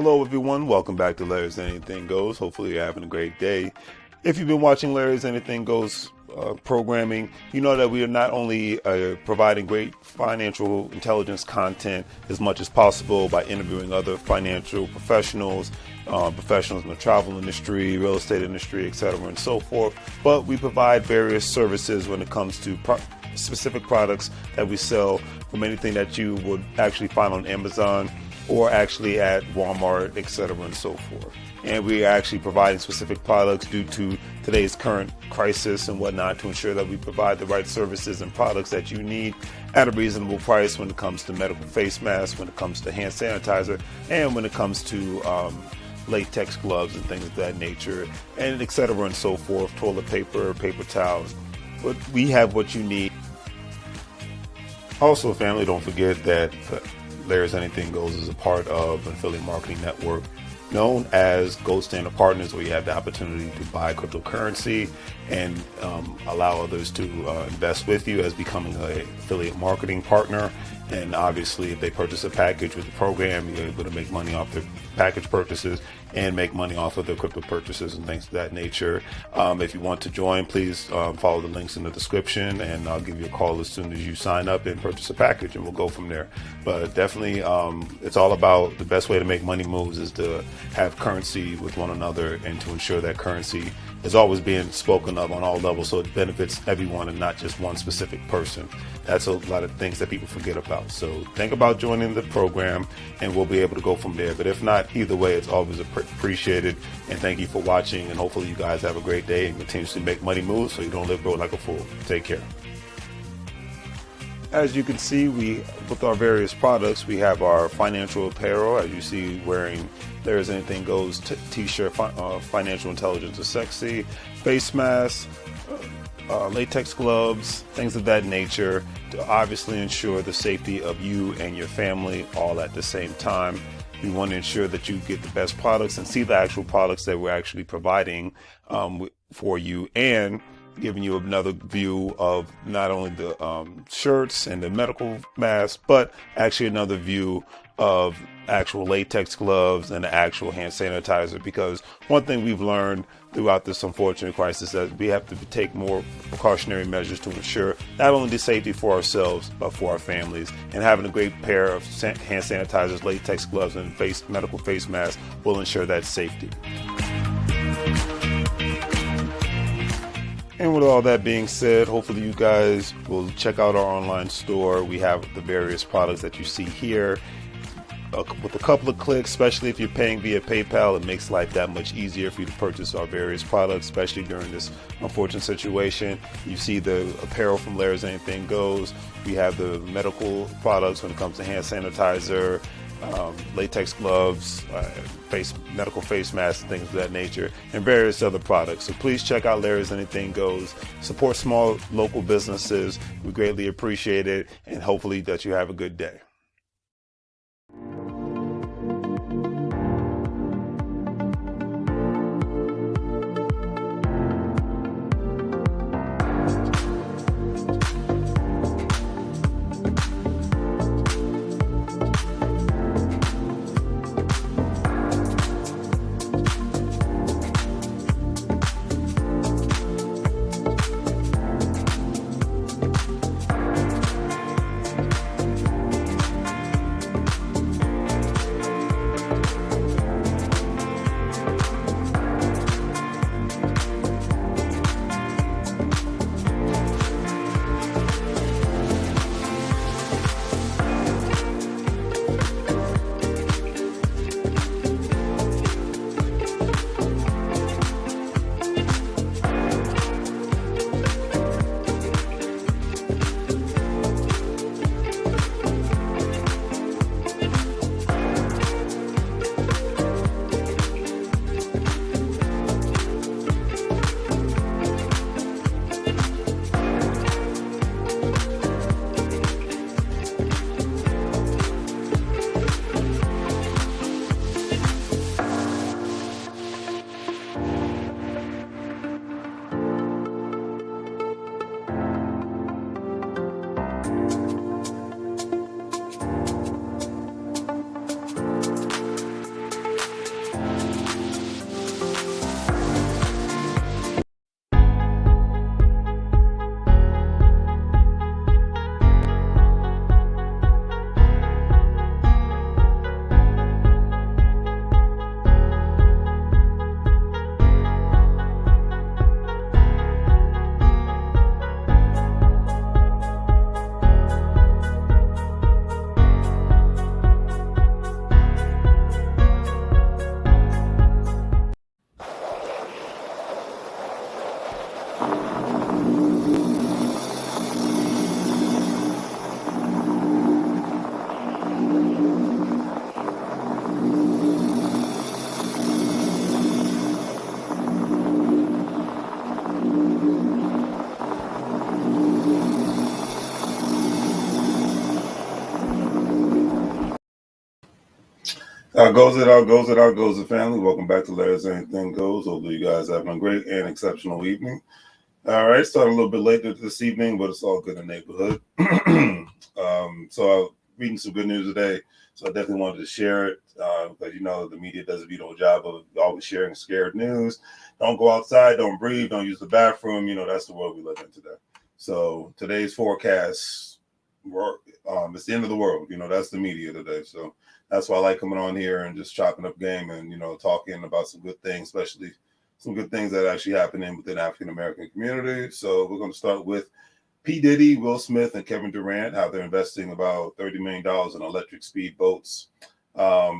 Hello everyone, welcome back to Larry's Anything Goes. Hopefully you're having a great day. If you've been watching Larry's Anything Goes programming, you know that we are not only providing great financial intelligence content as much as possible by interviewing other financial professionals, professionals in the travel industry, real estate industry, etc. and so forth, but we provide various services when it comes to specific products that we sell, from anything that you would actually find on Amazon or actually at Walmart, etc. and so forth. And we are actually providing specific products due to today's current crisis and whatnot to ensure that we provide the right services and products that you need at a reasonable price when it comes to medical face masks, when it comes to hand sanitizer, and when it comes to latex gloves and things of that nature, and etc. and so forth, toilet paper, paper towels. But we have what you need. Also, family, don't forget that Larry's Anything Goes is a part of an affiliate marketing network known as Gold Standard Partners, where you have the opportunity to buy cryptocurrency and allow others to invest with you as becoming an affiliate marketing partner. And obviously, if they purchase a package with the program, you're able to make money off their package purchases and make money off of their crypto purchases and things of that nature. If you want to join, please follow the links in the description, and I'll give you a call as soon as you sign up and purchase a package, and we'll go from there. But definitely, it's all about the best way to make money moves is to have currency with one another and to ensure that currency is always being spoken of on all levels so it benefits everyone and not just one specific person. That's a lot of things that people forget about. So think about joining the program and we'll be able to go from there. But if not, either way, it's always appreciated. And thank you for watching, and hopefully you guys have a great day and continuously make money moves so you don't live broke like a fool. Take care. As you can see, with our various products, we have our financial apparel, as you see, wearing There's Anything Goes t-shirt, financial intelligence is sexy, face masks, latex gloves, things of that nature, to obviously ensure the safety of you and your family all at the same time. We want to ensure that you get the best products and see the actual products that we're actually providing for you, and giving you another view of not only the shirts and the medical masks, but actually another view of actual latex gloves and the actual hand sanitizer. Because one thing we've learned throughout this unfortunate crisis is that we have to take more precautionary measures to ensure not only the safety for ourselves, but for our families. And having a great pair of hand sanitizers, latex gloves, and medical face masks will ensure that safety. And with all that being said, hopefully you guys will check out our online store. We have the various products that you see here. With a couple of clicks, especially if you're paying via PayPal, it makes life that much easier for you to purchase our various products, especially during this unfortunate situation. You see the apparel from Larry's Anything Goes. We have the medical products when it comes to hand sanitizer, latex gloves, medical face masks, things of that nature, and various other products. So please check out Larry's Anything Goes. Support small local businesses. We greatly appreciate it, and hopefully that you have a good day. Goes it, family. Welcome back to Larry's Anything Goes. Hopefully, you guys having a great and exceptional evening. All right, starting a little bit later this evening, but it's all good in the neighborhood. So I'm reading some good news today, so I definitely wanted to share it because you know the media does a beautiful job of always sharing scared news. Don't go outside, don't breathe, don't use the bathroom. You know that's the world we live in today. So today's forecast, it's the end of the world. You know that's the media today. So that's why I like coming on here and just chopping up game and talking about some good things, especially some good things that are actually happening within the African American community. So we're going to start with P. Diddy, Will Smith, and Kevin Durant, how they're investing about $30 million in electric speed boats. We're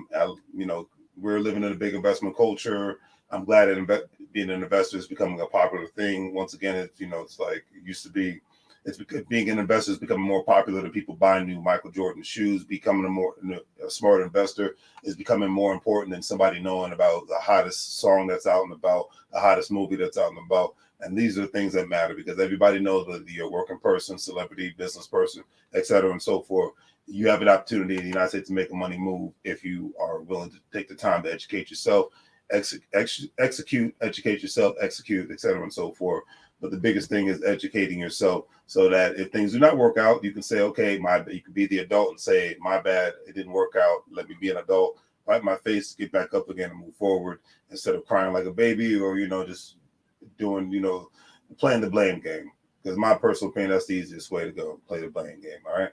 living in a big investment culture. I'm glad that being an investor is becoming a popular thing. Once again, it's like it used to be. It's because being an investor is becoming more popular than people buying new Michael Jordan shoes. Becoming a smart investor is becoming more important than somebody knowing about the hottest song that's out and about, the hottest movie that's out and about. And these are things that matter because everybody knows whether you're a working person, celebrity, business person, et cetera, and so forth. You have an opportunity in the United States to make a money move if you are willing to take the time to educate yourself, educate yourself, execute, et cetera, and so forth. But the biggest thing is educating yourself so that if things do not work out, you can say, okay, you can be the adult and say, my bad, it didn't work out. Let me be an adult, wipe my face, get back up again and move forward instead of crying like a baby or, just doing, playing the blame game. Because my personal opinion, that's the easiest way to go, play the blame game. All right.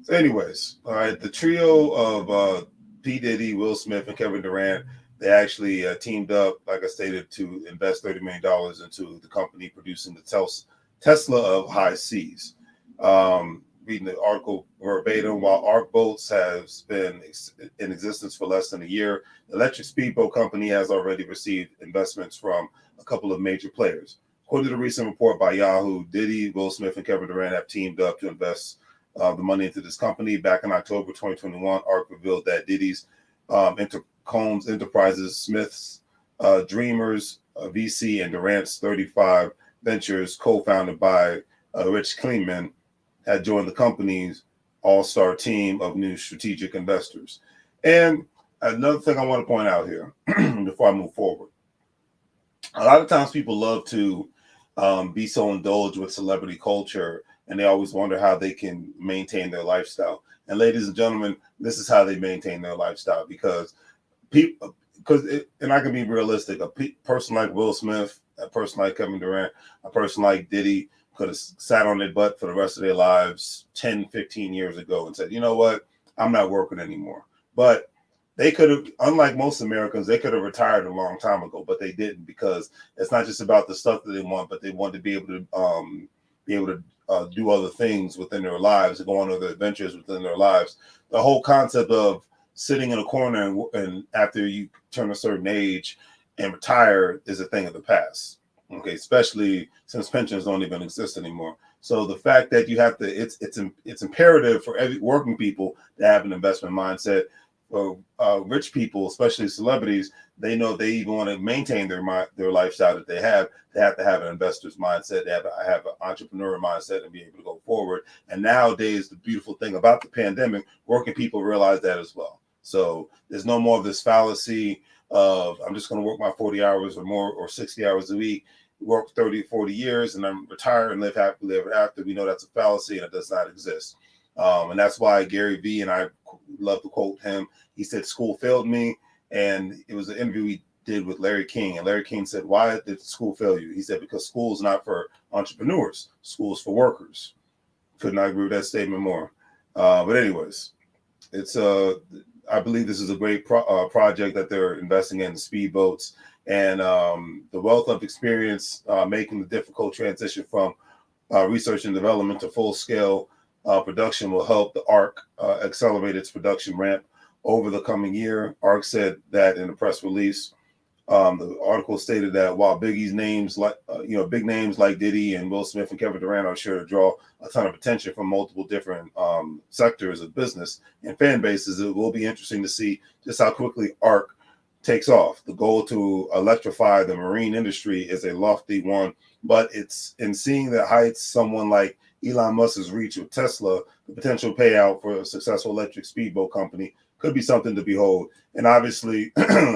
So anyways, all right, the trio of P. Diddy, Will Smith, and Kevin Durant, they actually teamed up, like I stated, to invest $30 million into the company producing the Tesla of high seas. Reading the article verbatim, while ARC Boats has been in existence for less than a year, the electric speedboat company has already received investments from a couple of major players. According to the recent report by Yahoo, Diddy, Will Smith, and Kevin Durant have teamed up to invest the money into this company. Back in October 2021, ARC revealed that Diddy's Combs Enterprises, Smith's Dreamers VC, and Durant's 35 Ventures, co-founded by Rich Kleinman, had joined the company's all-star team of new strategic investors. And another thing I want to point out here before I move forward, a lot of times people love to be so indulged with celebrity culture, and they always wonder how they can maintain their lifestyle. And ladies and gentlemen, this is how they maintain their lifestyle because and I can be realistic, a person like Will Smith, a person like Kevin Durant, a person like Diddy could have sat on their butt for the rest of their lives 10, 15 years ago and said, you know what, I'm not working anymore. But they could have, unlike most Americans, they could have retired a long time ago, but they didn't because it's not just about the stuff that they want, but they want to be able to do other things within their lives, go on other adventures within their lives. The whole concept of sitting in a corner and after you turn a certain age and retire is a thing of the past. Okay, especially since pensions don't even exist anymore. So the fact that you have to, it's imperative for every working people to have an investment mindset. For rich people, especially celebrities, they know they even want to maintain their lifestyle that they have to have an investor's mindset. They have to have an entrepreneur mindset and be able to go forward. And nowadays, the beautiful thing about the pandemic, working people realize that as well. So there's no more of this fallacy of I'm just going to work my 40 hours or more or 60 hours a week, work 30, 40 years, and then retire and live happily ever after. We know that's a fallacy and it does not exist. And that's why Gary Vee, and I love to quote him, he said, school failed me. And it was an interview he did with Larry King. And Larry King said, why did school fail you? He said, because school is not for entrepreneurs. School is for workers. Could not agree with that statement more. But anyways, I believe this is a great project that they're investing in, the speedboats. And the wealth of experience making the difficult transition from research and development to full-scale production will help the ARC accelerate its production ramp over the coming year. ARC said that in a press release. The article stated that while big names like Diddy and Will Smith and Kevin Durant are sure to draw a ton of attention from multiple different sectors of business and fan bases, it will be interesting to see just how quickly ARC takes off. The goal to electrify the marine industry is a lofty one, but it's in seeing the heights someone like Elon Musk has reached with Tesla, the potential payout for a successful electric speedboat company could be something to behold. And obviously,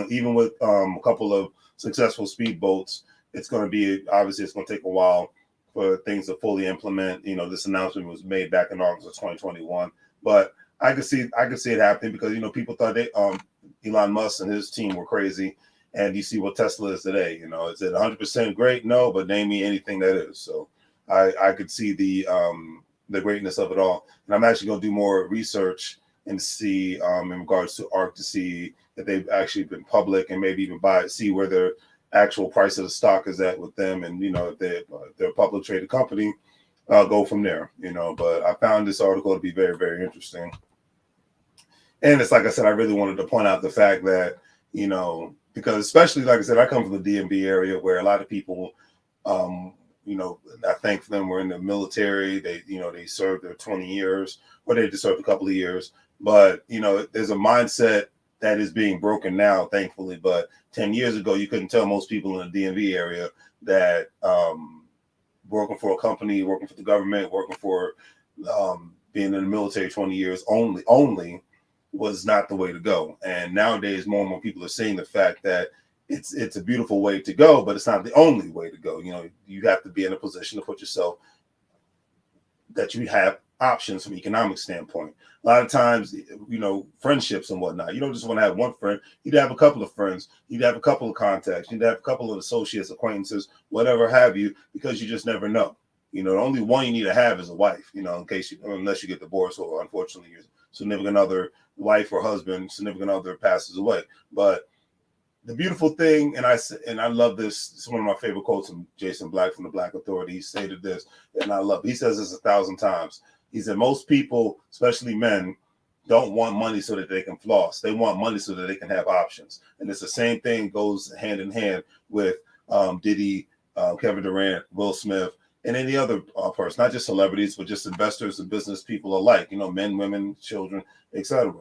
even with a couple of successful speedboats, it's going to be obviously it's going to take a while for things to fully implement. You know, this announcement was made back in August of 2021, but I could see it happening because people thought Elon Musk and his team were crazy, and you see what Tesla is today. Is it 100% great? No, but name me anything that is. So I could see the greatness of it all, and I'm actually going to do more research and see in regards to ARK to see if they've actually been public and maybe even see where their actual price of the stock is at with them, and if they're a public traded company, go from there. But I found this article to be very, very interesting. And it's like I said, I really wanted to point out the fact that, because especially, like I said, I come from the DMV area where a lot of people, I think for them were in the military. They served their 20 years or they just served a couple of years. But, there's a mindset that is being broken now, thankfully. But 10 years ago, you couldn't tell most people in the DMV area that working for a company, working for the government, working for being in the military 20 years only was not the way to go. And nowadays, more and more people are seeing the fact that it's a beautiful way to go, but it's not the only way to go. You have to be in a position to put yourself that you have options from an economic standpoint. A lot of times, friendships and whatnot, you don't just want to have one friend. You'd have a couple of friends. You'd have a couple of contacts. You'd have a couple of associates, acquaintances, whatever have you, because you just never know. The only one you need to have is a wife, in case unless you get divorced or unfortunately your significant other, wife or husband, significant other passes away. But the beautiful thing, and I love this. It's one of my favorite quotes from Jason Black from the Black Authority. He stated this, and I love. He says this 1,000 times. He said most people, especially men, don't want money so that they can floss. They want money so that they can have options. And it's the same thing goes hand in hand with Diddy, Kevin Durant, Will Smith, and any other person, not just celebrities, but just investors and business people alike. Men, women, children, etc.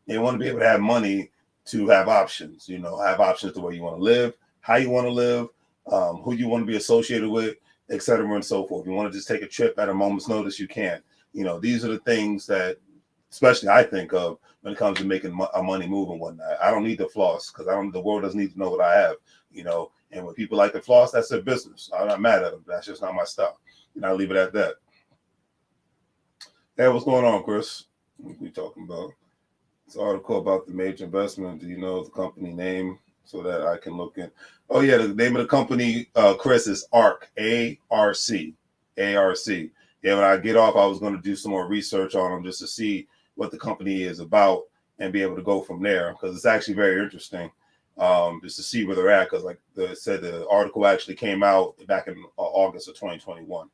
They want to be able to have money to have options, have options to where you want to live, how you want to live, who you want to be associated with, et cetera, and so forth. You want to just take a trip at a moment's notice, you can. These are the things that, especially I think of when it comes to making a money move and whatnot. I don't need to floss because the world doesn't need to know what I have, And when people like to floss, that's their business. I'm not mad at them. That's just not my style. I'll leave it at that. Hey, what's going on, Chris? What are we talking about? This article about the major investment. Do you know the company name so that I can look in? Oh yeah, the name of the company, Chris, is ARC. ARC. ARC. Yeah, when I get off, I was going to do some more research on them just to see what the company is about and be able to go from there because it's actually very interesting just to see where they're at. Because like I said, the article actually came out back in August of 2021.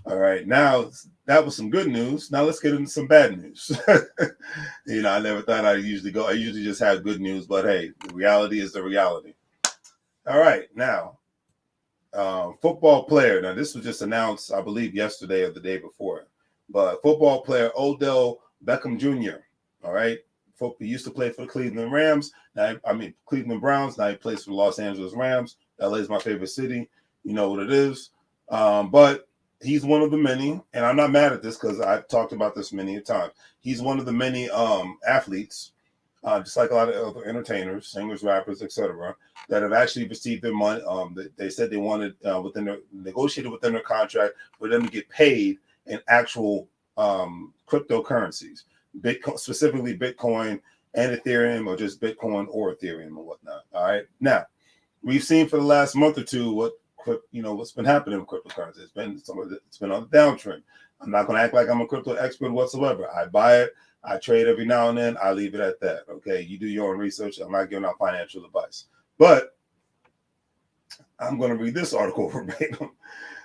All right, now that was some good news. Now let's get into some bad news. I never thought I'd usually go. I usually just have good news, but hey, the reality is the reality. All right, now, football player. Now this was just announced, I believe, yesterday or the day before. But football player Odell Beckham Jr. All right, he used to play for the Cleveland Rams. Cleveland Browns. Now he plays for the Los Angeles Rams. LA is my favorite city. You know what it is. But he's one of the many, and I'm not mad at this because I've talked about this many times. He's one of the many athletes, just like a lot of other entertainers, singers, rappers, etc., that have actually received their money. They said they wanted negotiated within their contract for them to get paid in actual cryptocurrencies, Bitcoin, specifically Bitcoin and Ethereum, or just Bitcoin or Ethereum or whatnot. All right. Now, we've seen for the last month or two what's been happening with cryptocurrency. It's been on the downtrend. I'm not going to act like I'm a crypto expert whatsoever. I buy it, I trade every now and then. I leave it at that. Okay, you do your own research. I'm not giving out financial advice, but I'm going to read this article verbatim.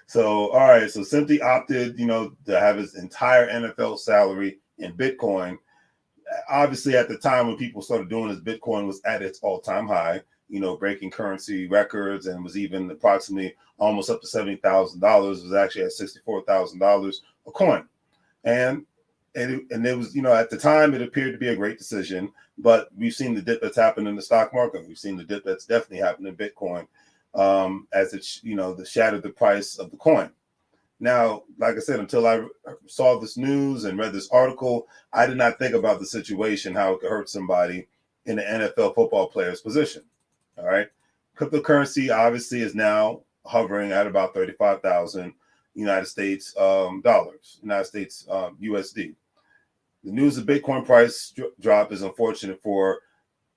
So, all right. So, simply opted, to have his entire NFL salary in Bitcoin. Obviously, at the time when people started doing this, Bitcoin was at its all-time high. Breaking currency records, and was even approximately almost up to $70,000. It was actually at $64,000 a coin. And it was, at the time, it appeared to be a great decision, but we've seen the dip that's happened in the stock market. We've seen the dip that's definitely happened in Bitcoin as it, shattered the price of the coin. Now, like I said, until I saw this news and read this article, I did not think about the situation, how it could hurt somebody in the NFL football player's position. All right. Cryptocurrency obviously is now hovering at about 35,000 United States dollars, United States USD. The news of Bitcoin price drop is unfortunate for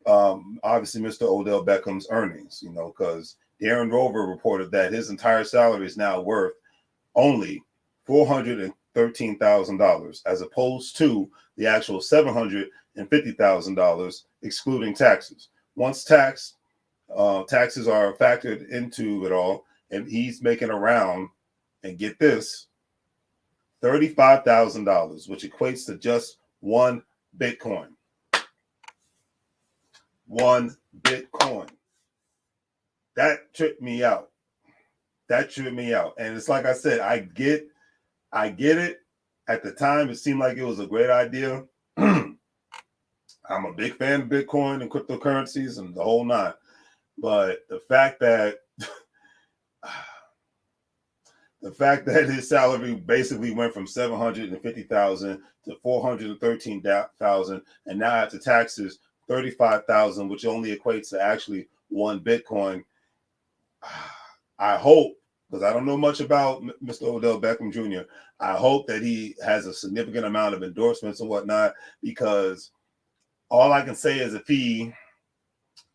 obviously Mr. Odell Beckham's earnings, because Darren Rover reported that his entire salary is now worth only $413,000 as opposed to the actual $750,000 excluding taxes. Once taxes are factored into it all, and he's making around, and get this, $35,000, which equates to just one Bitcoin. One Bitcoin. That tripped me out. And it's like I said, I get it. At the time, it seemed like it was a great idea. I'm a big fan of Bitcoin and cryptocurrencies and the whole nine. But the fact that his salary basically went from $750,000 to $413,000, and now after taxes, $35,000, which only equates to actually one Bitcoin. I hope, because I don't know much about Mr. Odell Beckham Jr., I hope that he has a significant amount of endorsements and whatnot, because all I can say is if he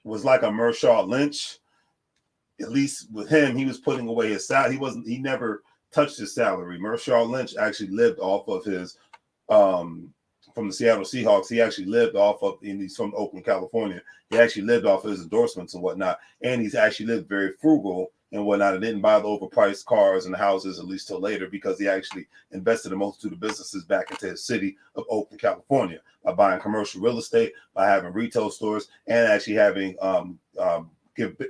was like a Marshawn Lynch, at least with him, he was putting away his salary. He never touched his salary. Marshawn Lynch actually lived off of his, from the Seattle Seahawks. He actually lived off of, and he's from Oakland, California. He actually lived off of his endorsements and whatnot. And he's actually lived very frugal and whatnot, and didn't buy the overpriced cars and houses, at least till later, because he actually invested a multitude of businesses back into his city of Oakland, California, by buying commercial real estate, by having retail stores, and actually having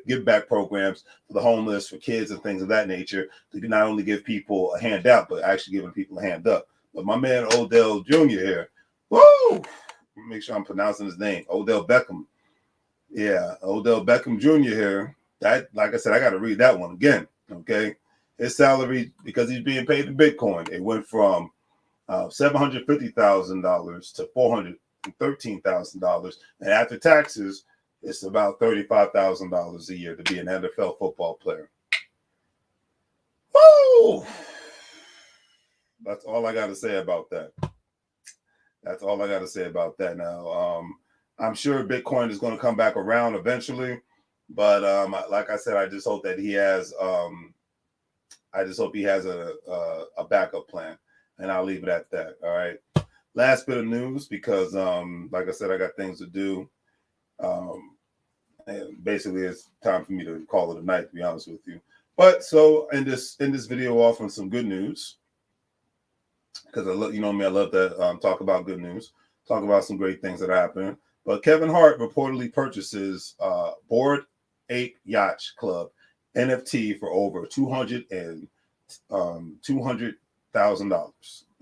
give back programs for the homeless, for kids and things of that nature, to not only give people a handout, but actually giving people a hand up. But my man Odell Jr. here, woo! Make sure I'm pronouncing his name, Odell Beckham. Yeah, Odell Beckham Jr. here. That, like I said, I got to read that one again. Okay, his salary, because he's being paid in Bitcoin, it went from $750,000 to $413,000, and after taxes, it's about $35,000 a year to be an NFL football player. Woo! That's all I got to say about that. Now, I'm sure Bitcoin is going to come back around eventually, but like I said, I just hope that he has. I just hope he has a backup plan, and I'll leave it at that. All right. Last bit of news, because like I said, I got things to do. And basically, it's time for me to call it a night, to be honest with you. But so in this video, off on some good news, because I love, me, I love to talk about good news, talk about some great things that happen. But Kevin Hart reportedly purchases Bored Ape Yacht Club NFT for over $200,000.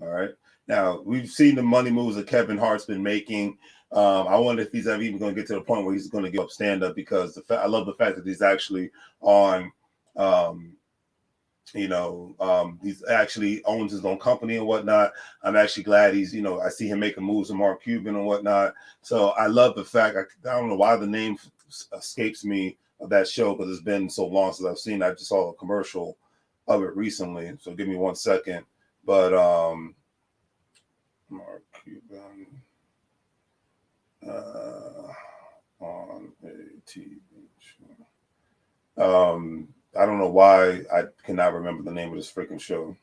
All right. Now, we've seen the money moves that Kevin Hart's been making. I wonder if he's ever even going to get to the point where he's going to give up stand-up, because I love the fact that he's actually on, he's actually owns his own company and whatnot. I'm actually glad he's, I see him making moves with Mark Cuban and whatnot. So I love the fact, I don't know why the name escapes me of that show, because it's been so long since I've seen it. I just saw a commercial of it recently. So give me 1 second. But Mark Cuban on a TV show. I don't know why I cannot remember the name of this freaking show.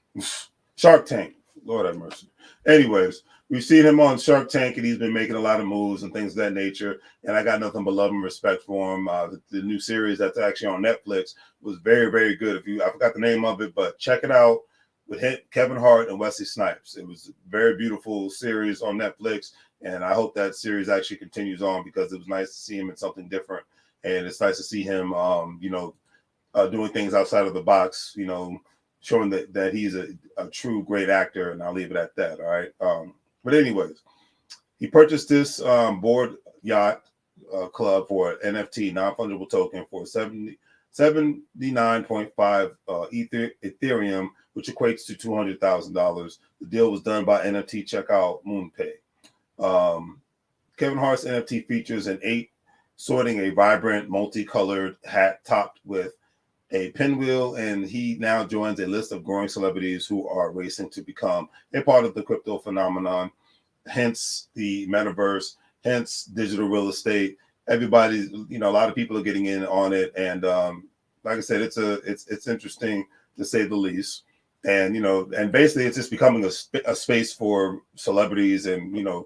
Shark Tank. Lord have mercy. Anyways, we've seen him on Shark Tank, and he's been making a lot of moves and things of that nature. And I got nothing but love and respect for him. The new series that's actually on Netflix was very, very good. I forgot the name of it, but check it out, with Kevin Hart and Wesley Snipes. It was a very beautiful series on Netflix, and I hope that series actually continues on, because it was nice to see him in something different, and it's nice to see him, doing things outside of the box, showing that he's a true great actor, and I'll leave it at that. All right. But anyways, he purchased this Bored Yacht Club for an NFT, non-fungible token, for 79.5 Ethereum which equates to $200,000. The deal was done by NFT checkout MoonPay. Kevin Hart's NFT features an 8 sorting a vibrant, multicolored hat topped with a pinwheel, and he now joins a list of growing celebrities who are racing to become a part of the crypto phenomenon, hence the metaverse, hence digital real estate. Everybody, a lot of people are getting in on it, and like I said, it's interesting to say the least. And and basically, it's just becoming a space for celebrities and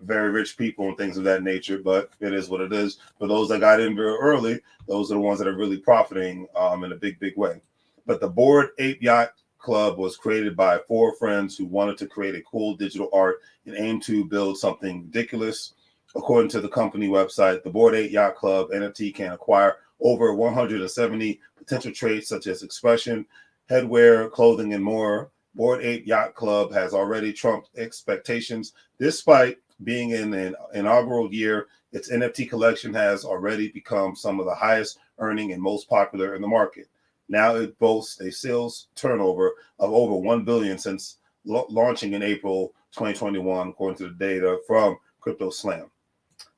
very rich people and things of that nature. But it is what it is. For those that got in very early, those are the ones that are really profiting in a big way. But the Bored Ape Yacht Club was created by 4 friends who wanted to create a cool digital art and aim to build something ridiculous. According to the company website, the Bored Ape Yacht Club NFT can acquire over 170 potential traits such as expression, headwear, clothing, and more. Bored Ape Yacht Club has already trumped expectations. Despite being in an inaugural year, its NFT collection has already become some of the highest earning and most popular in the market. Now it boasts a sales turnover of over $1 billion since launching in April 2021, according to the data from Crypto Slam.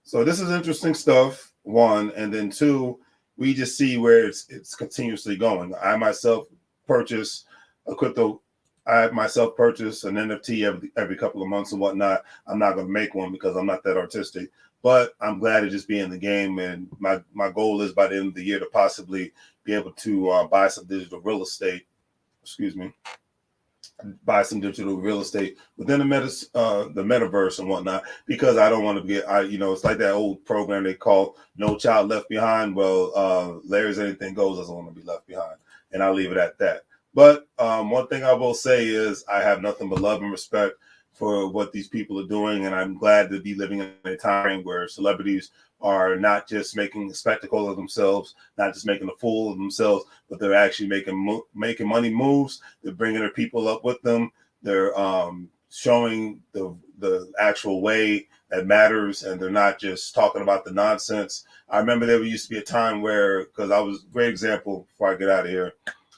So this is interesting stuff, one, and then two, we just see where it's continuously going. I myself purchase an NFT every couple of months and whatnot. I'm not going to make one because I'm not that artistic, but I'm glad to just be in the game. And my goal is by the end of the year to possibly be able to buy some digital real estate. Buy some digital real estate within the metaverse and whatnot, because I don't want to get, it's like that old program they call No Child Left Behind. Well, Larry's Anything Goes doesn't want to be left behind, and I'll leave it at that. But one thing I will say is I have nothing but love and respect for what these people are doing, and I'm glad to be living in a time where celebrities are not just making a spectacle of themselves, not just making a fool of themselves, but they're actually making money moves. They're bringing their people up with them. They're showing the actual way that matters, and they're not just talking about the nonsense. I remember there used to be a time where, because I was, great example before I get out of here,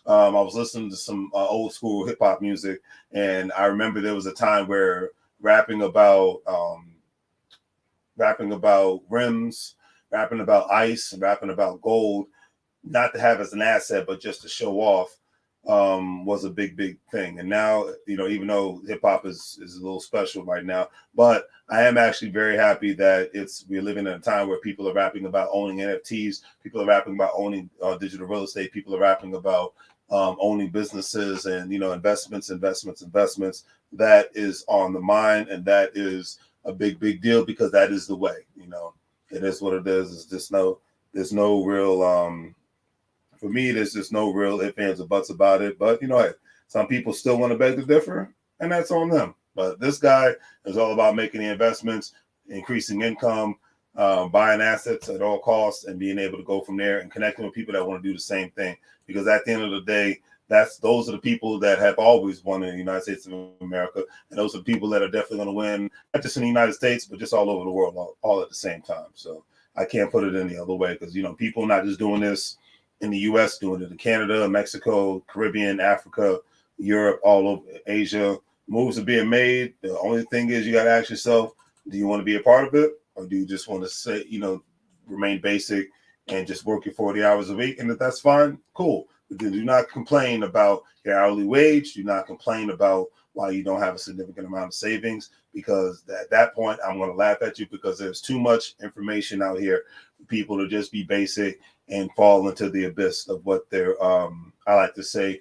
I was listening to some old school hip hop music, and I remember there was a time where rapping about rims, rapping about ice, rapping about gold, not to have as an asset, but just to show off, was a big thing. And now, even though hip hop is a little special right now, but I am actually very happy that we're living in a time where people are rapping about owning NFTs, people are rapping about owning digital real estate, people are rapping about owning businesses and investments. That is on the mind, and that is a big deal, because that is the way. It is what it is. It's just there's no real for me, there's just no real ifs, ands, or buts about it. But hey, some people still want to beg to differ, and that's on them. But this guy is all about making the investments, increasing income, buying assets at all costs, and being able to go from there and connecting with people that want to do the same thing. Because at the end of the day, those are the people that have always won in the United States of America, and those are the people that are definitely going to win, not just in the United States, but just all over the world, all at the same time. So I can't put it any other way, because people not just doing this in the U.S., doing it in Canada, Mexico, Caribbean, Africa, Europe, all over Asia. Moves are being made. The only thing is, you got to ask yourself, do you want to be a part of it, or do you just want to say, remain basic and just work your 40 hours a week? And if that's fine, cool. But then do not complain about your hourly wage. Do not complain about why you don't have a significant amount of savings, because at that point, I'm going to laugh at you, because there's too much information out here for people to just be basic and fall into the abyss of what they're, I like to say,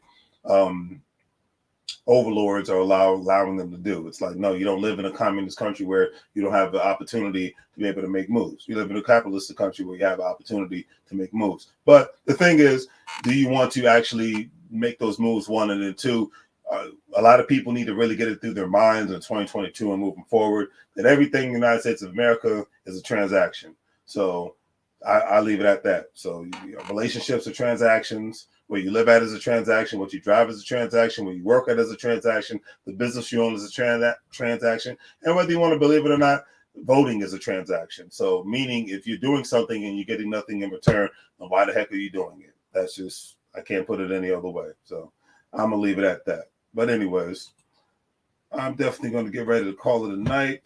overlords are allowing them to do. It's like, no, you don't live in a communist country where you don't have the opportunity to be able to make moves. You live in a capitalist country where you have the opportunity to make moves. But the thing is, do you want to actually make those moves, one, and then two? A lot of people need to really get it through their minds in 2022 and moving forward, that everything in the United States of America is a transaction. So I leave it at that. So relationships are transactions. Where you live at is a transaction. What you drive is a transaction. Where you work at is a transaction. The business you own is a transaction. And whether you want to believe it or not, voting is a transaction. So meaning, if you're doing something and you're getting nothing in return, then why the heck are you doing it? That's just, I can't put it any other way. So I'm gonna leave it at that. But anyways, I'm definitely gonna get ready to call it a night.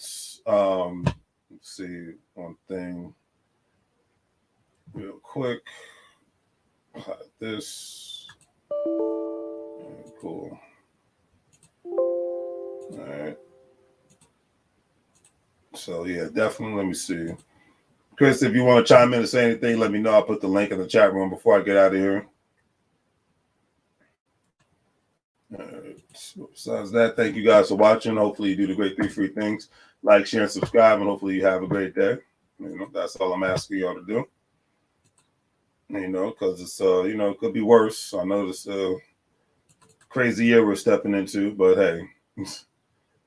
Let's see one thing real quick. This cool. All right. So yeah, definitely. Let me see, Chris. If you want to chime in and say anything, let me know. I'll put the link in the chat room before I get out of here. So besides that, thank you guys for watching. Hopefully, you do the great 3 free things: like, share, and subscribe. And hopefully, you have a great day. That's all I'm asking y'all to do. Because it's it could be worse. I know this crazy year we're stepping into, but hey,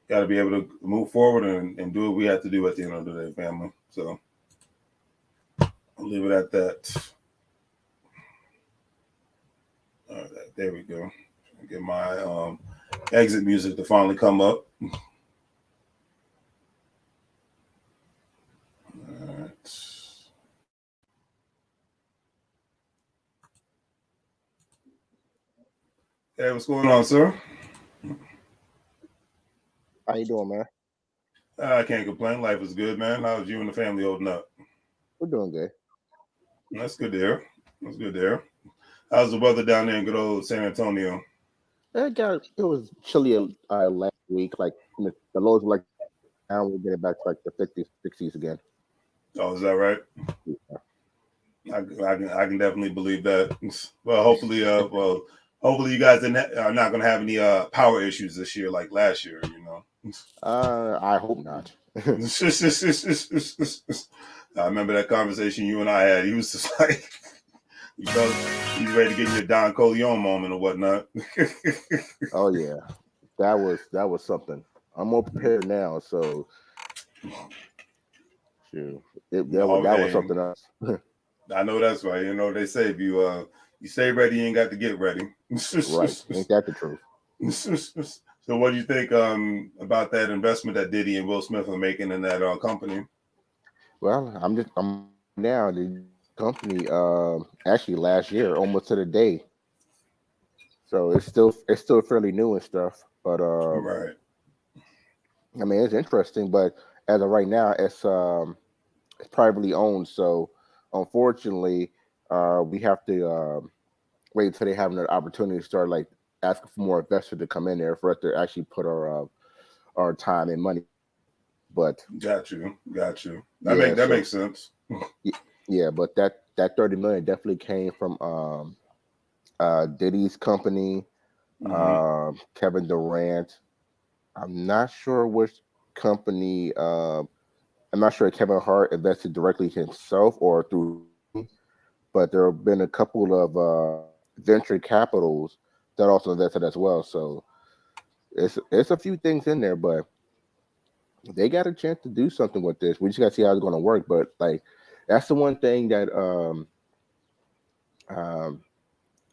got to be able to move forward and do what we have to do at the end of the day, family. So I'll leave it at that. All right, there we go. Get my exit music to finally come up. All right. Hey, what's going on, sir? How you doing, man? I can't complain. Life is good, man. How's you and the family holding up? We're doing good. That's good to hear. That's good to hear. How's the weather down there in good old San Antonio? It was chilly last week. Like the lows were like now we're getting back to like the 50s, 60s again. Oh, is that right? Yeah. I can definitely believe that. Well, hopefully you guys are not going to have any power issues this year like last year. I hope not. I remember that conversation you and I had. He was just like, you felt he's ready to get you a Don Corleone moment or whatnot. Oh yeah, that was something. I'm more prepared now, so shoot, that was Hey, something else. I know that's right. They say if you stay ready, you ain't got to get ready. Right? Ain't that the truth? So, what do you think about that investment that Diddy and Will Smith are making in that company? Well, I'm now the company actually last year almost to the day, so it's still fairly new and stuff, but Right. I mean, it's interesting, but as of right now, it's privately owned. So, unfortunately, we have to wait until they have an opportunity to start like asking for more investors to come in there for us to actually put our time and money. But Got you. yeah, That so makes sense. yeah, but that 30 million definitely came from Diddy's company, Hmm. Kevin Durant. I'm not sure which company. I'm not sure if Kevin Hart invested directly himself or through his company, but there have been a couple of venture capitals that also invested as well. So it's a few things in there, but they got a chance to do something with this. We just got to see how it's going to work. But like that's the one thing that um,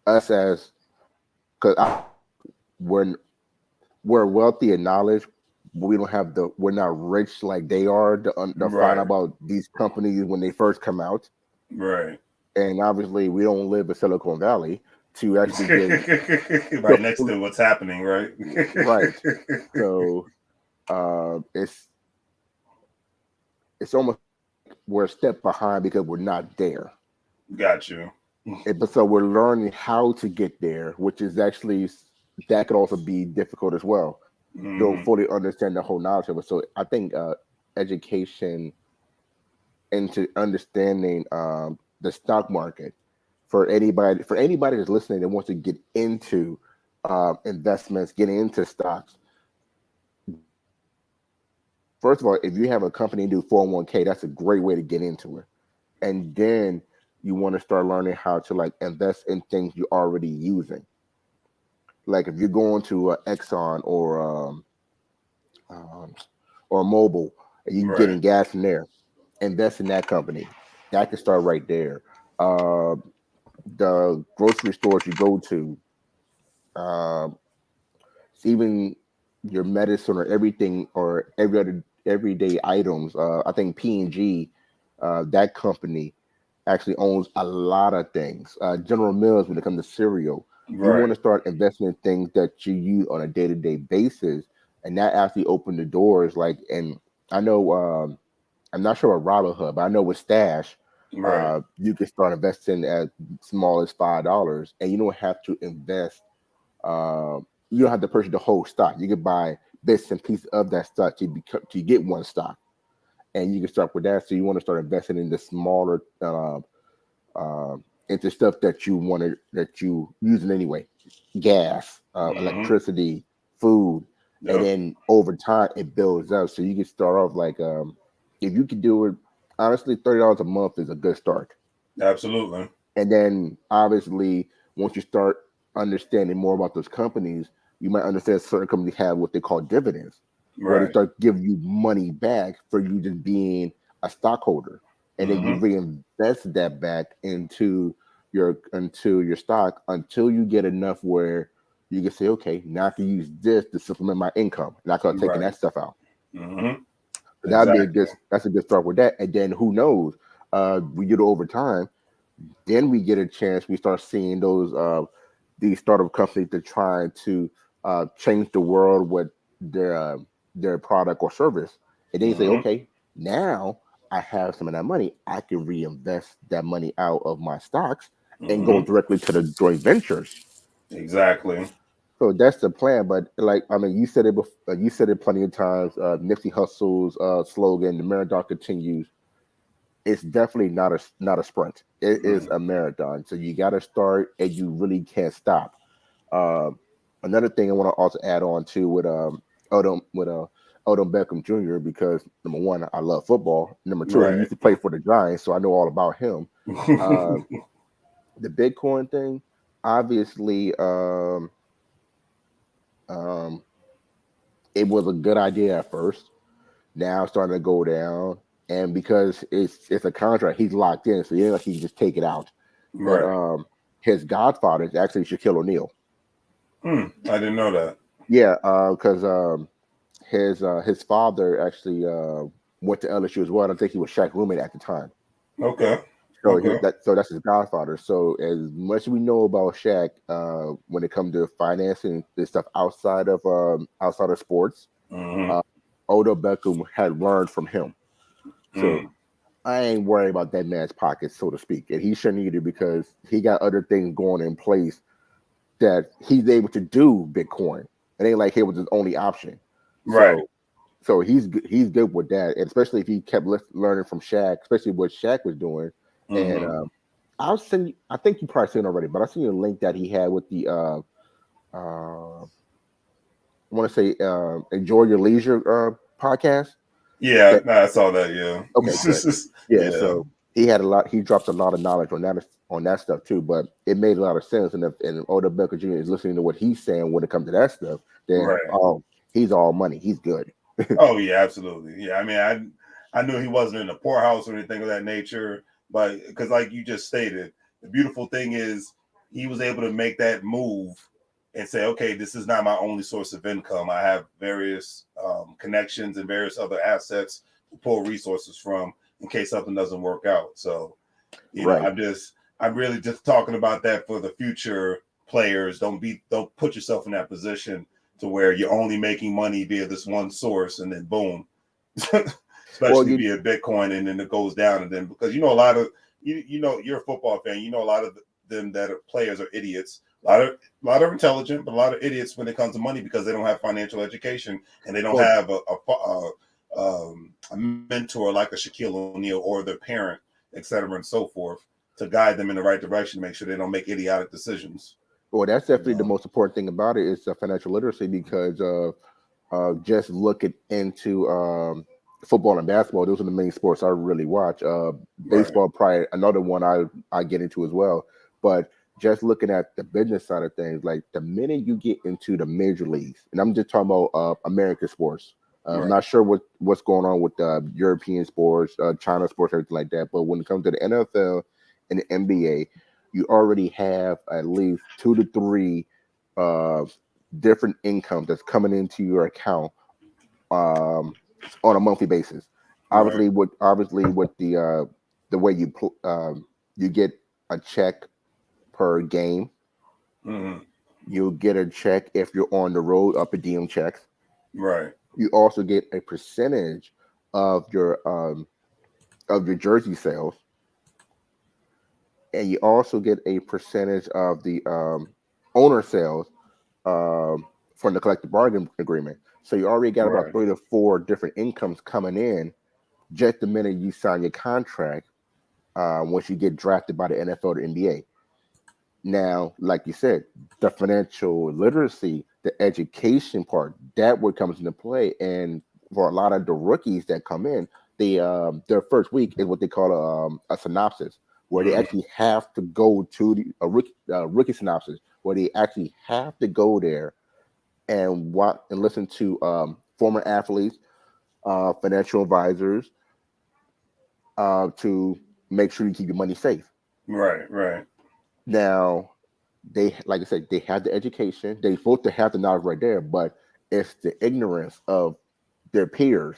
us as because we're we're wealthy in knowledge, but we don't have we're not rich like they are to find out Right. about these companies when they first come out. Right. And obviously we don't live in Silicon Valley to actually get the Right next full to what's happening. Right. right. So it's almost we're a step behind because we're not there. Got you. But so we're learning how to get there, which is actually that could also be difficult as well. You don't Hmm. fully understand the whole knowledge of it. So I think education into understanding the stock market for anybody that's listening that wants to get into investments, getting into stocks. First of all, if you have a company and do 401k, that's a great way to get into it. And then you want to start learning how to like invest in things you're already using. Like if you're going to Exxon um, or Mobile and you're Right. getting gas in there, invest in that company. That can start right there. Uh, the grocery stores you go to, uh, even your medicine or everything or every other everyday items. I think P&G, that company actually owns a lot of things. General Mills when it comes to cereal. You want Right. to start investing in things that you use on a day-to-day basis, and that actually opened the doors. Like, and I know, I'm not sure what Robinhood, but I know with Stash, Right. you can start investing as small as $5, and you don't have to invest. You don't have to purchase the whole stock. You can buy bits and pieces of that stock to get one stock, and you can start with that. So you want to start investing in the smaller, into stuff that you want to that you using anyway, gas, Mm-hmm. electricity, food, and Yep. then over time it builds up. So you can start off like, if you can do it, honestly, $30 a month is a good start. Absolutely. And then obviously, once you start understanding more about those companies, you might understand certain companies have what they call dividends, where they Right. start giving you money back for you just being a stockholder, and then you Mm-hmm. reinvest that back into your stock until you get enough where you can say, okay, now I can use this to supplement my income, and I start taking Right. that stuff out. Mm-hmm. So that'd be a Exactly. good. That's a good start with that, and then who knows? We get over time, then we get a chance. We start seeing these startup companies that trying to change the world with their product or service, and then you say, Mm-hmm. okay, now I have some of that money. I can reinvest that money out of my stocks and go Mm-hmm. directly to the joint ventures. Exactly. So that's the plan. But like, I mean, you said it plenty of times. Nipsey Hussle's slogan, "The marathon continues." It's definitely not a sprint. It is Mm. a marathon. So you got to start, and you really can't stop. Um, Another thing I want to also add on to Odom Beckham Jr. because number one, I love football. Number two, he Right. used to play for the Giants, so I know all about him. Uh, the Bitcoin thing, obviously, um, it was a good idea at first. Now it's starting to go down, and because it's a contract, he's locked in, so you know he can just take it out. But Right. his godfather is actually Shaquille O'Neal. I didn't know that. Yeah, because his father actually went to LSU as well. I think he was Shaq's roommate at the time. Okay. So Okay. that's his godfather. So as much as we know about Shaq, when it comes to financing this stuff outside of sports, Mm-hmm. uh, Odell Beckham had learned from him. So Mm. I ain't worried about that man's pockets, so to speak, and he shouldn't either because he got other things going in place that he's able to do Bitcoin. It ain't like it was his only option. Right. So he's good with that, and especially if he kept learning from Shaq, especially what Shaq was doing. And Mm-hmm. I'll send you. I think you probably seen it already, but I'll send you a link that he had with the. I want to say Enjoy Your Leisure podcast. Yeah, That no, I saw that. Yeah. okay, good. Yeah, Yeah. so he had a lot. He dropped a lot of knowledge on that stuff too. But it made a lot of sense. And if Odell Beckham Jr. is listening to what he's saying when it comes to that stuff, then Right. he's all money. He's good. Oh yeah, absolutely. Yeah, I mean, I knew he wasn't in a poorhouse or anything of that nature, but because like you just stated, the beautiful thing is he was able to make that move and say, okay, this is not my only source of income. I have various connections and various other assets to pull resources from in case something doesn't work out. So, Right. I'm really just talking about that for the future players. Don't put yourself in that position to where you're only making money via this one source and then boom, Well, especially via Bitcoin, and then it goes down. And then because a lot of you're a football fan, a lot of them that are players are idiots. A lot of intelligent, but a lot of idiots when it comes to money because they don't have financial education and they don't well, have a mentor like a Shaquille O'Neal or their parent, et cetera, and so forth, to guide them in the right direction, make sure they don't make idiotic decisions. well, that's You definitely the know, most important thing about it is financial literacy because just looking into football and basketball. Those are the main sports I really watch. right? Baseball, probably another one I get into as well. But just looking at the business side of things, like the minute you get into the major leagues, and I'm just talking about American sports. I'm Right. not sure what's going on with European sports, China sports, everything like that. But when it comes to the NFL and the NBA, you already have at least two to three uh, different incomes that's coming into your account um, on a monthly basis. Right. Obviously with the way you get a check per game, Mm-hmm. You'll get a check if you're on the road, up per diem checks. Right. You also get a percentage of your jersey sales, and you also get a percentage of the owner sales from the collective bargaining agreement. So you already got about Right. 3 to 4 different incomes coming in just the minute you sign your contract. Once you get drafted by the NFL or the NBA. Now, like you said, the financial literacy, the education part, that what comes into play. And for a lot of the rookies that come in, their first week is what they call a synopsis, where they Mm-hmm. actually have to go to a rookie synopsis, where they actually have to go there and watch and listen to former athletes, financial advisors, to make sure you keep your money safe. Right. Right. Now, they, like I said, they have the education. They supposed to have the knowledge right there, but it's the ignorance of their peers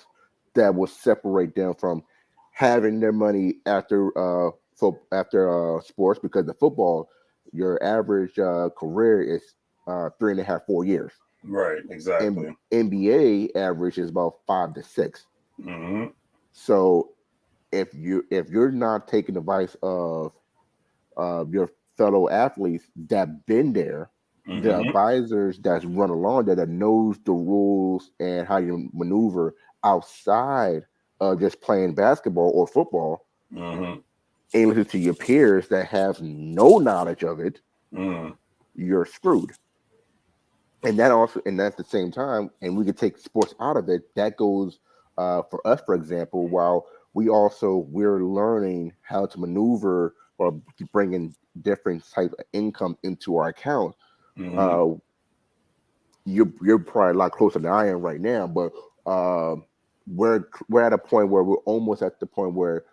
that will separate them from having their money after sports, because the football, your average career is 3.5, 4 years. Right. And Exactly. NBA average is about 5 to 6. Mm-hmm. So if you're not taking advice of your fellow athletes that been there, the Mm-hmm. advisors that's run along there that knows the rules and how you maneuver outside of just playing basketball or football, Mm-hmm. and listen to your peers that have no knowledge of it, Mm-hmm. you're screwed. And at the same time, and we could take sports out of it, that goes for us, for example, while we're learning how to maneuver or bring in different type of income into our account. Mm-hmm. uh you're probably a lot closer than I am right now, but uh, we're at a point where we're almost at the point where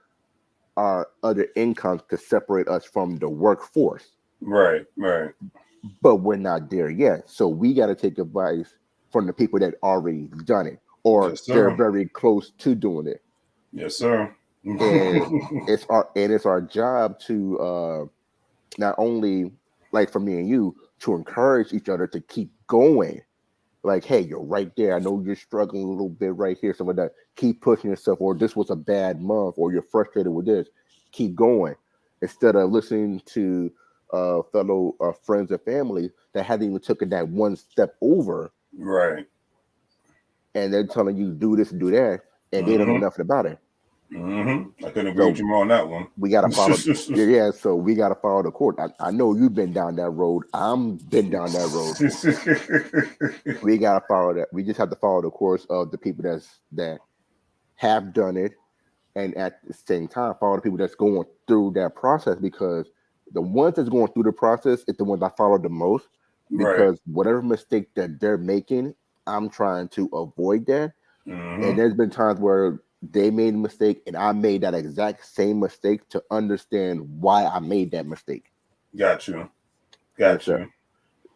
our other incomes could separate us from the workforce, Right. Right. but we're not there yet. So we got to take advice from the people that already done it, or Yes, they're sir. very close to doing it. Yes, sir. And it's our job to not only, like for me and you, to encourage each other to keep going. Like, hey, you're right there. I know you're struggling a little bit right here, some of that. Keep pushing yourself, or this was a bad month, or you're frustrated with this. Keep going. Instead of listening to fellow friends and family that haven't even taken that one step over, Right. and they're telling you do this and do that, and they don't know Mm-hmm. nothing about it. Mm-hmm. I couldn't agree with So you more on that one. we gotta follow. Yeah, yeah. So we gotta follow the court. I know you've been down that road. I'm been down that road. We gotta follow that. We just have to follow the course of the people that have done it, and at the same time follow the people that's going through that process, because the ones that's going through the process is the ones I follow the most, Right. because whatever mistake that they're making, I'm trying to avoid that. And Mm-hmm. there's been times where they made a mistake and I made that exact same mistake to understand why I made that mistake. Got you. And Got so, you.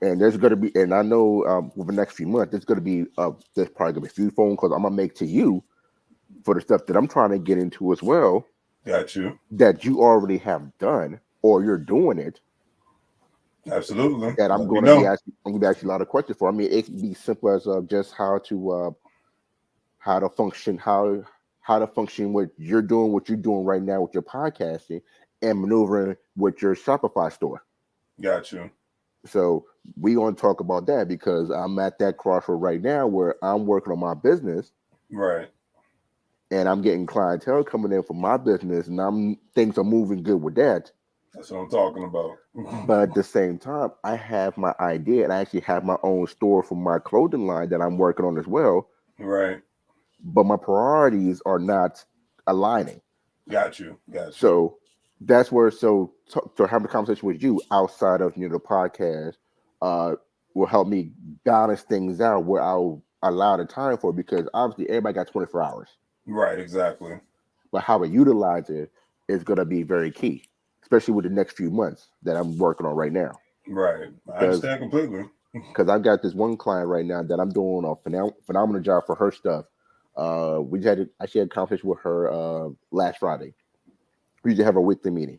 and there's going to be, and I know over the next few months there's going to be there's probably going to be a few phone calls I'm gonna make to you for the stuff that I'm trying to get into as well, Got you. that you already have done or you're doing it, Absolutely. that Let me know. I'm going to be asking a lot of questions for. I mean, it can be simple as just how to function, how to function what you're doing right now with your podcasting, and maneuvering with your Shopify store. Got you. So we going to talk about that, because I'm at that crossroad right now where I'm working on my business Right. and I'm getting clientele coming in for my business, and things are moving good with that. That's what I'm talking about. But at the same time, I have my idea, and I actually have my own store for my clothing line that I'm working on as well. Right. But my priorities are not aligning. Got you. Got you. So that's where, so having a conversation with you outside of the podcast uh, will help me balance things out where I'll allow the time for it, because obviously everybody got 24 hours, Right. Exactly. but how I utilize it is going to be very key, especially with the next few months that I'm working on right now. Right. I Because understand completely. I've got this one client right now that I'm doing a phenomenal job for her stuff. We just actually had a conversation with her last Friday. We used to have a weekly meeting,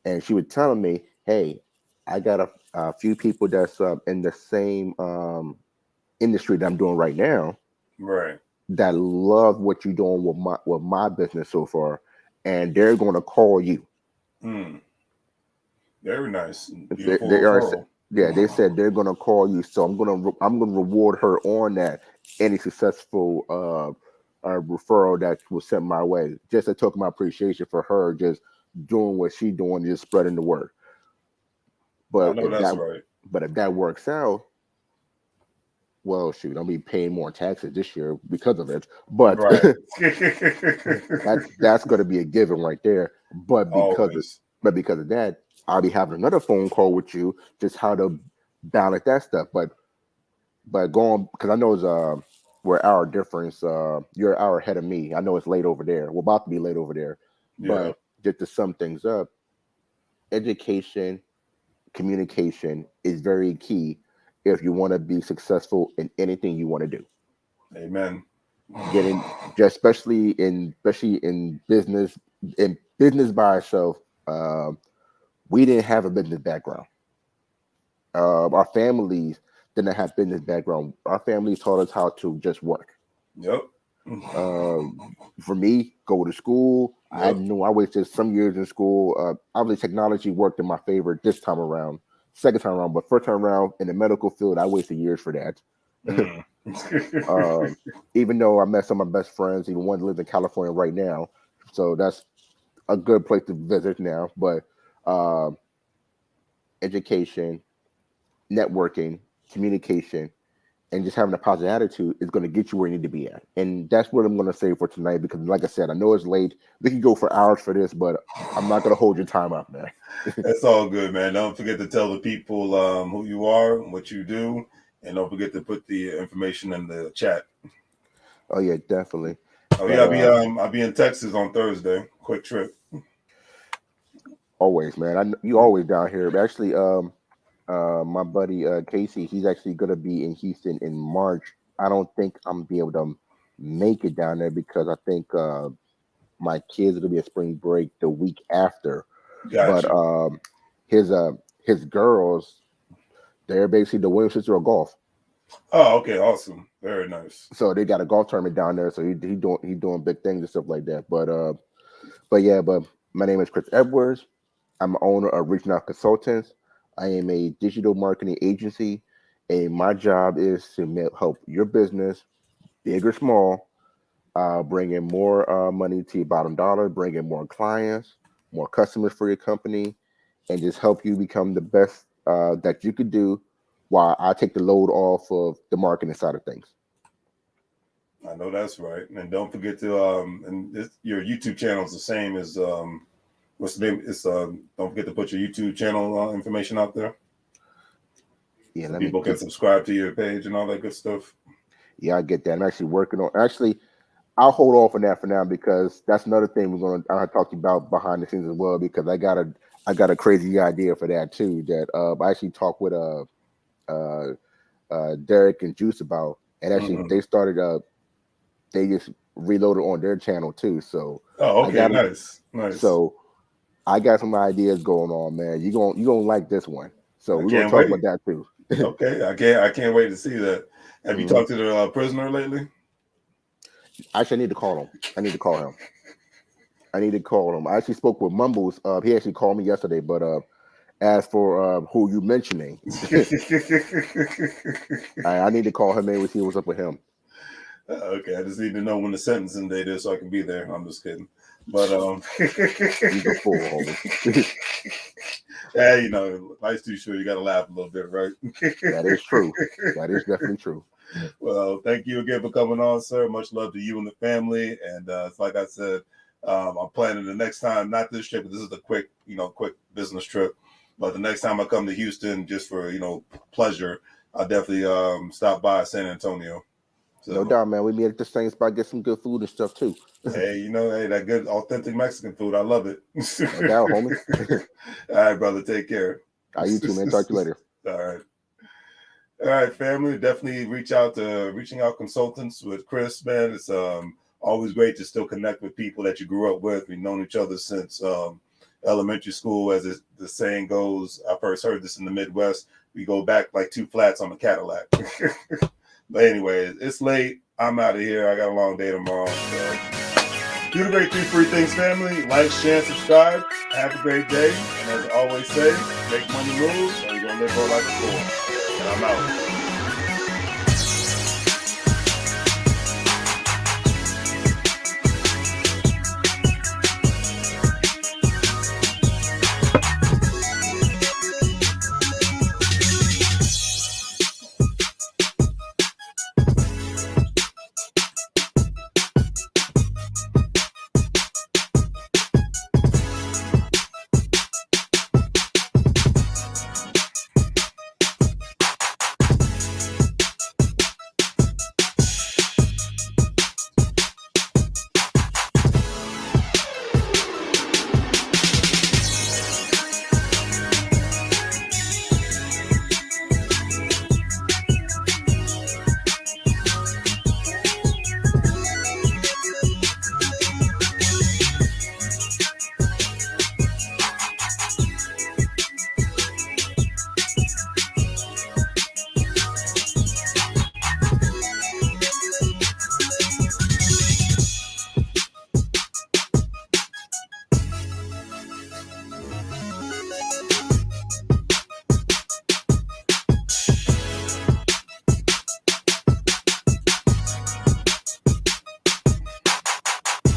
and she was telling me, "Hey, I got A few people that's in the same industry that I'm doing right now Right. that love what you're doing with my business so far, and they're going to call you. Mm. Very nice. They Beautiful are, referral. yeah. They said they're going to call you, so I'm gonna reward her on that any successful referral that was sent my way. Just a token of my appreciation for her just doing what she doing, just spreading the word. I But know if that's that right. but if that works out, well, shoot, I'll be paying more taxes this year because of it. But Right. that's going to be a given right there. But Always. because of that, I'll be having another phone call with you just how to balance that stuff. But going because I know it's we're an hour difference. You're an hour ahead of me. I know it's late over there. We're about to be late over there. Yeah. But just to sum things up, education, communication is very key if you want to be successful in anything you want to do. Amen. Getting just especially in business by itself, we didn't have a business background. Our families didn't have business background. Our families taught us how to just work. Yep. For me, go to school. I Yep. knew I wasted some years in school. Obviously, technology worked in my favor this time around, second time around, but first time around in the medical field, I wasted years for that. Mm. um, Even though I met some of my best friends, even one lives in California right now, so that's a good place to visit now. But um, education, networking, communication, and just having a positive attitude is going to get you where you need to be at. And that's what I'm going to say for tonight because, like I said, I know it's late. We can go for hours for this, but I'm not going to hold your time up, man. That's all good, man. Don't forget to tell the people who you are and what you do, and don't forget to put the information in the chat. Oh yeah, definitely. Oh But yeah, I'll be in Texas on Thursday. Quick trip. always, man. You always down here. Actually, my buddy Casey, he's actually gonna be in Houston in March. I don't think I'm gonna be able to make it down there because I think my kids are gonna be a spring break the week after. Got But you. his his girls, they're basically the winning sister of golf. Oh, okay, awesome. Very nice. So they got a golf tournament down there. So he doing big things and stuff like that. But yeah, but my name is Chris Edwards. I'm an owner of Reaching Out Consultants. I am a digital marketing agency, and my job is to help your business, big or small, bring in more money to your bottom dollar, bring in more clients, more customers for your company, and just help you become the best that you could do while I take the load off of the marketing side of things. I know that's right. And don't forget to your YouTube channel is the same as what's the name? It's don't forget to put your YouTube channel information out there Yeah, so let me people can get. subscribe to your page and all that good stuff. Yeah, I get that. I'm actually working on. Actually, I'll hold off on that for now because that's another thing I'll talk to you about behind the scenes as well because I got a crazy idea for that too. That I actually talked with uh, Derek and Juice about, and actually Mm-hmm. they started they just reloaded on their channel too. So Oh, I okay, got nice, nice. so I got some ideas going on, man. You gonna like this one. So I we're gonna can't talk wait. about that too. Okay, I can't wait to see that. Have you Hmm. talked to the prisoner lately? Actually, I need to call him. I need to call him. I need to call him. I actually spoke with Mumbles. He actually called me yesterday, but as for who you mentioning, I need to call him and see what's up with him. Okay, I just need to know when the sentencing date is so I can be there. I'm just kidding, but He's a fool, homie. yeah, you know, life's too short. You got to laugh a little bit, right? That is true. That is definitely true. Well, thank you again for coming on, sir. Much love to you and the family. And it's like I said, I'm planning the next time, not this trip, but this is a quick, quick business trip. But the next time I come to Houston, just for pleasure, I'll definitely stop by San Antonio. No So doubt, man. We meet at the same spot, get some good food and stuff too. hey, hey, that good authentic Mexican food, I love it. No doubt, homie. All right, brother, take care. You too, man. Talk to you later. All right. All right, family. Definitely reach out to Reaching Out Consultants with Chris, man. It's always great to still connect with people that you grew up with. We've known each other since elementary school, as the saying goes. I first heard this in the Midwest. We go back like two flats on a Cadillac. But anyway, it's late. I'm out of here. I got a long day tomorrow. So do the great 3 free things, family. Like, share, and subscribe. Have a great day. And as I always say, make money move, or you're going to live more like a fool. And I'm out.